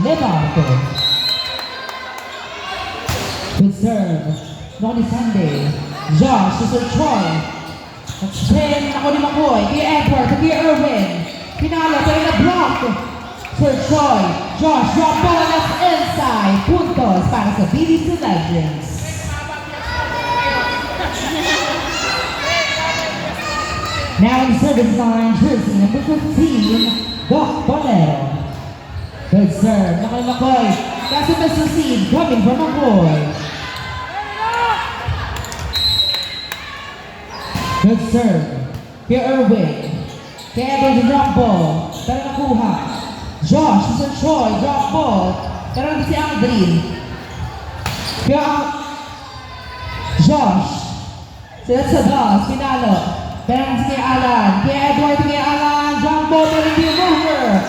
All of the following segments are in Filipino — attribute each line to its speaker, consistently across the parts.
Speaker 1: Lebarco. Good serve. Noni Sunday. Josh to Sir Troy. That's 10. Ako ni Makoy. Kaya Edward. Kaya Irwin. Pinalo. Pero na-block. Sir Troy. Josh. Drop ball. That's inside. Puntos para sa BDC Legends. Now in service line, jersey number 15, Doc Bonero. Good serve. Nakoy Makoy. That's a missile seed coming from Makoy. Good serve. Kay Irwin. Kay Edward drop ball. Pero nakuha. Josh, Sir Troy, drop ball. Pero nakuha si Aldrin. Kaya Josh. Sila sa boss, pinalo. Pero nakuha si Alan. Kay Edward, kay Alan. Drop ball, pero hindi over.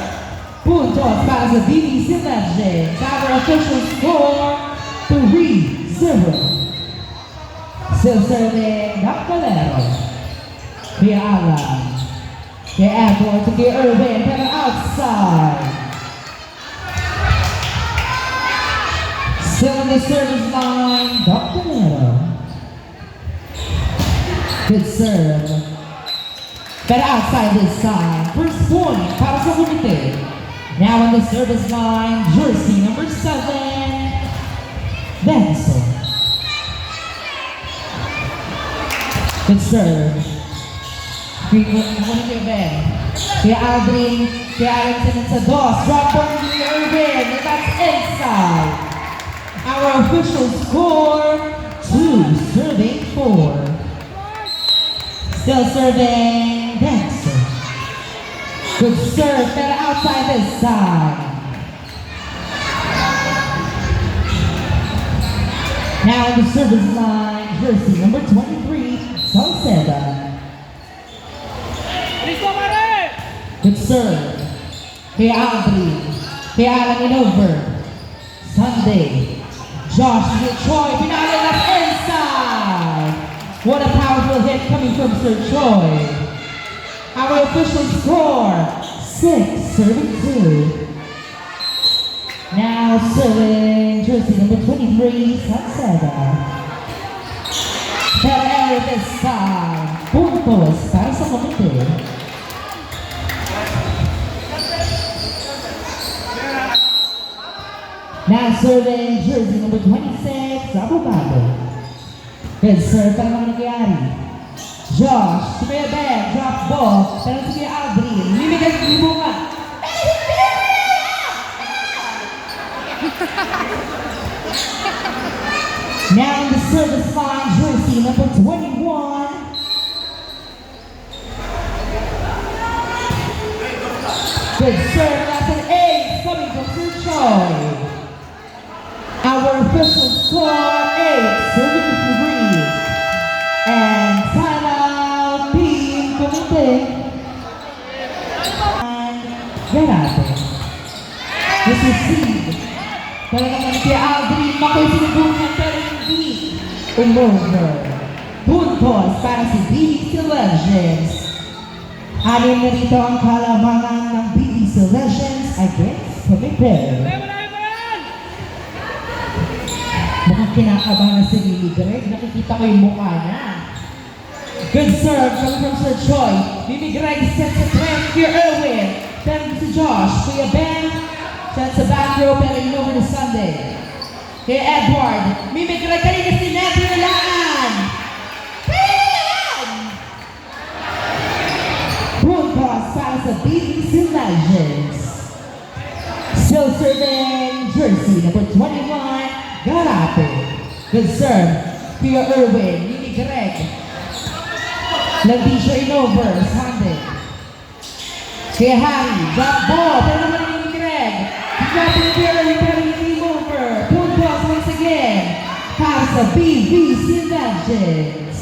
Speaker 1: Puntos para sa BDC Legends. Our official score, 3-0. Still serving, Doc Bonero. Kay Alan. Kay Edward to kay Irwin, pero outside. Still in the service line, Doc Bonero. Good serve. But outside this time, first point para sa Comite. Now in the service line, jersey number 7, Benson. Good serve. Kaya Ben. Kaya Aldrin. Kaya Aronson sa dos. Drop ball to Irwin. And that's inside. Our official score, 2 serving 4. Still serving Benson. Good serve, but outside this side. Now in the service line, jersey number 23, Salceda. Good serve. Kay Aldrin. Kay Alan in over. Sunday. Josh to Troy. Pinalo that's inside. What a powerful hit coming from Sir Troy. Our official score, 6 serving 2. Now serving jersey number 23, Salceda. Pero error this time. Puntos para sa Comite. Now serving jersey number 26, Abogado. Good serve para mga nangyari. Josh, si Kuya Ben, drop ball. Pero si Kuya Aldrin, mimigas yung bunga. Now in the service line, jersey number 21. Good serve, that's an ace coming from Sir Troy. Our official score, 8 serving 3. And time out, Team Comite. And Gerardo. This is seed. Pero naman si Aldrin, makoy sinubungan pero hindi umover. Puntos para si BDC Legends. Anin na dito ang kalamangan ng BDC Legends against Comite. Mukhang kinakabahan na si Lily Greg. Nakikita ko yung mukha niya. Good serve coming from Sir Troy. Lily Greg sets a trend. Here Irwin. Then to Josh. Kuya Ben sets a back row pero in over to Sunday. Kaya Edward. Mimi Greg kanina si Nettie Relaan. Puntos para sa BDC Legends. Still serving jersey number 21. Garape. Good serve. Kuya Irwin. Mimi Greg. Landi siya in over. Sunday. Kaya Harry. Drop ball. Pero naman ni Mimi Greg. Drop in Kuya Irwin pero hindi over. Puntos once again. Para sa BDC Legends.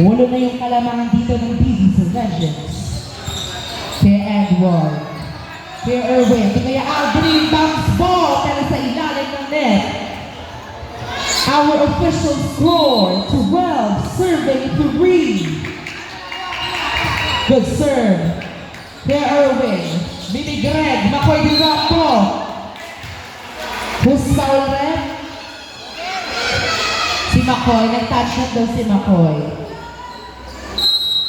Speaker 1: Walo na yung kalamangan dito ng BDC Legends. Kaya Edward. Kaya Irwin. Kaya Aldrin bounce ball pero sa ilalim ng net. Our official score, 12 serving 3. Good serve. Kuya Erwin. Mimi Greg. Makoy di Rambo. Who's foul red? Si Makoy. Nag-touch shot daw si Makoy.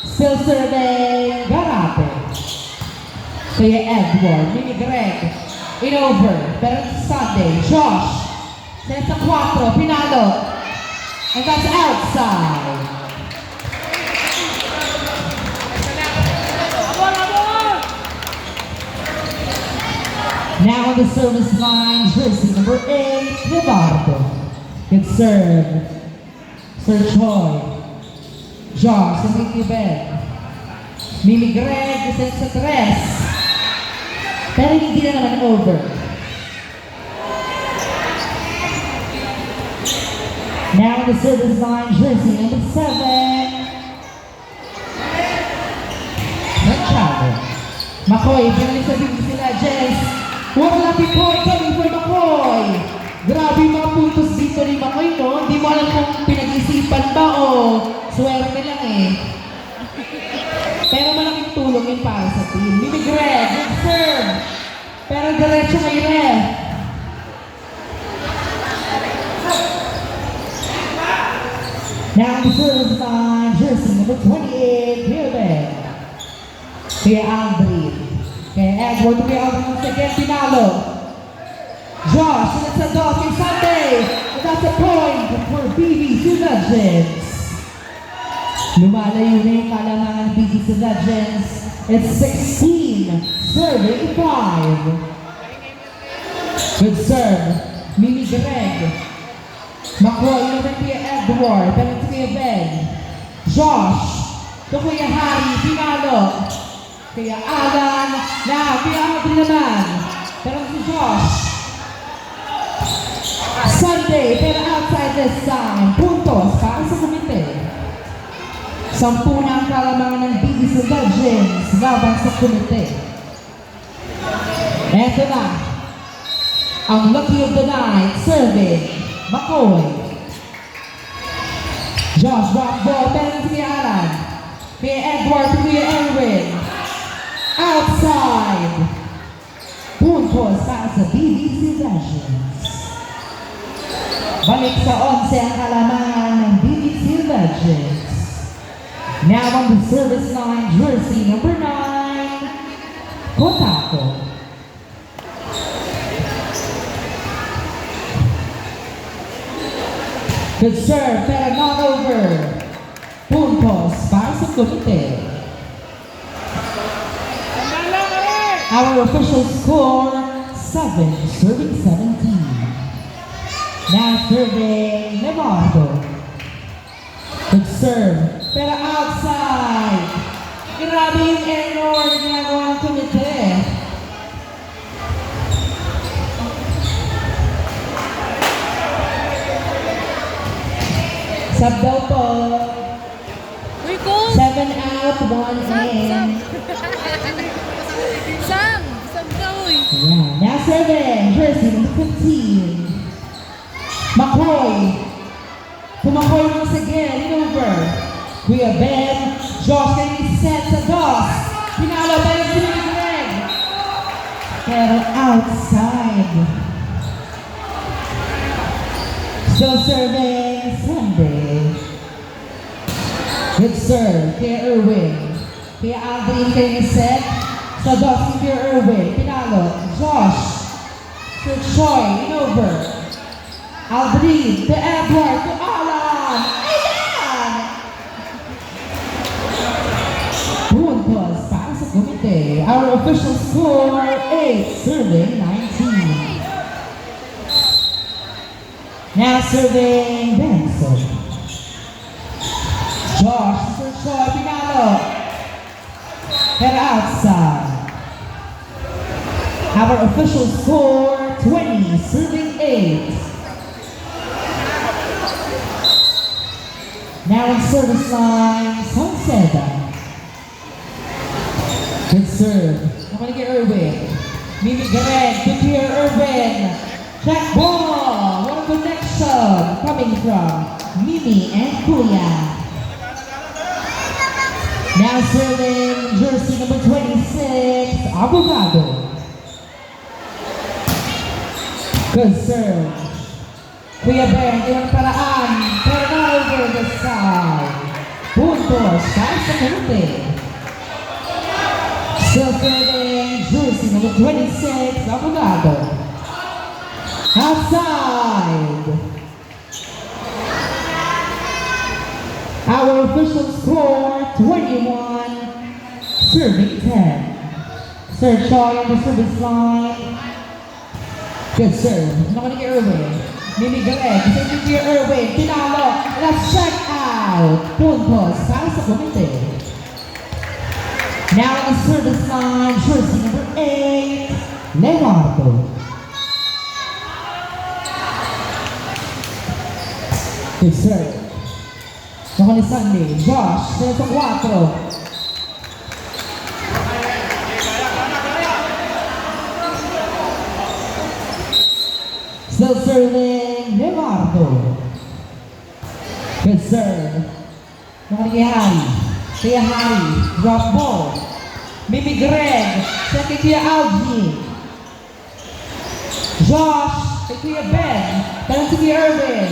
Speaker 1: Still serving Garape. Kuya Edward. Mimi Greg. In over. Pero Sunday. Josh. Sensa 4. Pinalo. And that's outside. Now on the service line, jersey number 8, Leonardo. Good serve. Sir Choi. Josh, sa Mickey Ben. Mimi Greg, sa 3. Pero hindi na naman over. Now on the service line, jersey number 7. Machado. Makoy, pinalik sa bigay sila, Jess. Wala Picoy, coming for Makoy. Grabe yung mga puntos dito ni Makoy, no? Hindi mo alam kung pinag-isipan ba o swerte lang eh. Pero malaking tulong yun para sa team. Mimi Greg, good serve. Pero diretso kay ref. Now the service line, jersey number 28, Hilbert. Kaya Aldrin. Kaya Edward, kaya Aldrin once again, pinalo. Josh, and it's a dog kay Sunday. And that's a point for BBC Legends. Lumalayo na yung kalamangan ng BBC Legends. It's 16, serving 5. Good serve. Mimi Greg. Makoy, naman kaya Edward, pero ito kaya Ben. Josh, ito kaya Harry, pinalo. Kaya Alan, na kaya Audrey naman. Pero si Josh. Sunday, pero outside this time. Puntos para sa komite. 10 na ang kalamangan ng BBC Legends laban sa komite. Eto na. Ang lucky of the night, serving. Makoy. Josh drop ball, penalty kay Alan. Kay Edward, kay Erwin. Outside. Puntos para sa BBC Legends. Balik sa 11 ang kalamangan ng BBC Legends. Now on the service line, jersey number 9, Kotako. Good serve, pero not over. Puntos para sa komite. Our official score, 7, serving 17. Now serving Leonardo. Good serve, pero outside. Grabe yung error na ginagawa ng komite. Sub daw po. 7 out, 1 in.
Speaker 2: Sam! Sam daw eh.
Speaker 1: Yeah. Now serving, jersey number 15. Makoy. Pumakoy once again, in over. Kuya Ben, Josh kayo set sa DOS. Pinalo ba yung Mimi Greg? Pero outside. Still serving Sunday. Good serve, Kuya Erwin. Kuya Aldrin kayo set. Sa DOS ni Kuya Erwin. Pinalo, Josh. Sir Choi, in over. Aldrin, to Edward, to Alan. Ayan! Puntos para sa komite. Our official score, 8, serving 19. Now serving Benson. Josh, Sir Choi, pinalo. Pero outside. Our official score, 20, serving 8. Now in service line, Sauceda. Good serve. Naman kay Erwin. Mimi Greg, to Kuya Erwin. Check ball. What a connection coming from Mimi and Kuya. Now serving serving jersey number 26, Abogado. Good serve. Kuya Ben, ilang paraan, pero not over the side. Puntos, para sa Cavite. Still serving jersey number 26, Abogado. Outside. Our official score, 21, serving 10. Serve shot on the service line. Good serve. Nakuha ni Erwin. Mimi Greg. Safety to Erwin. Pinalo. Let's check out. Puntos para sa Cavite. Now on the service line, jersey number 8, Leonardo. Good serve. Nakuha ni Sunday. Josh. Sa 4. Still serving, Leonardo. Good serve. Nakuha ni Harry. Kaya Harry. Drop ball. Mimi Greg. Second kaya Algie. Josh. Kay Kuya Ben. Tanong si Kuya Irvin.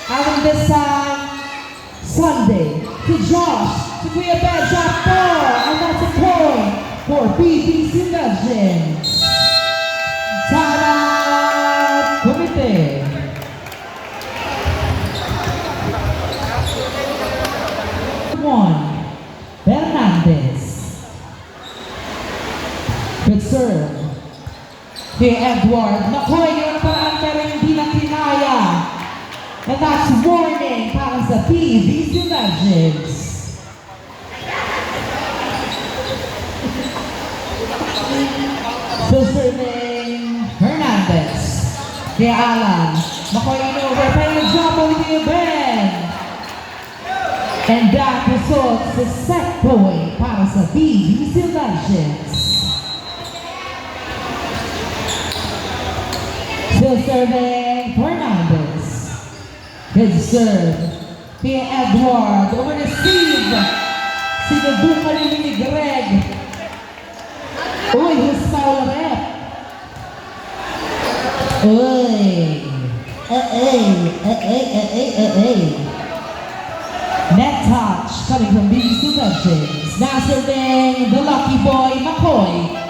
Speaker 1: Out on this side. Sunday. To Josh. To Kuya Ben. Drop ball. And that's a point for BBC Legends. Timeout, Cavite. One, Fernandez. Good serve. Kay Edward. Nakoy, yung paraan pero hindi na kinaya. And that's warning para sa BBC Legends. Still serving Hernandez. Kay Alan. Nakoy on over. Pero jump over kay Ben. And that results sa set point para sa BBC Legends. Still serving Hernandez. Good serve. Kay Edward. Over to Steve. Sinubukan ni Greg. Uy, who's foul rep? Uy. Net touch coming from BBC Legends. Now serving the lucky boy, McCoy.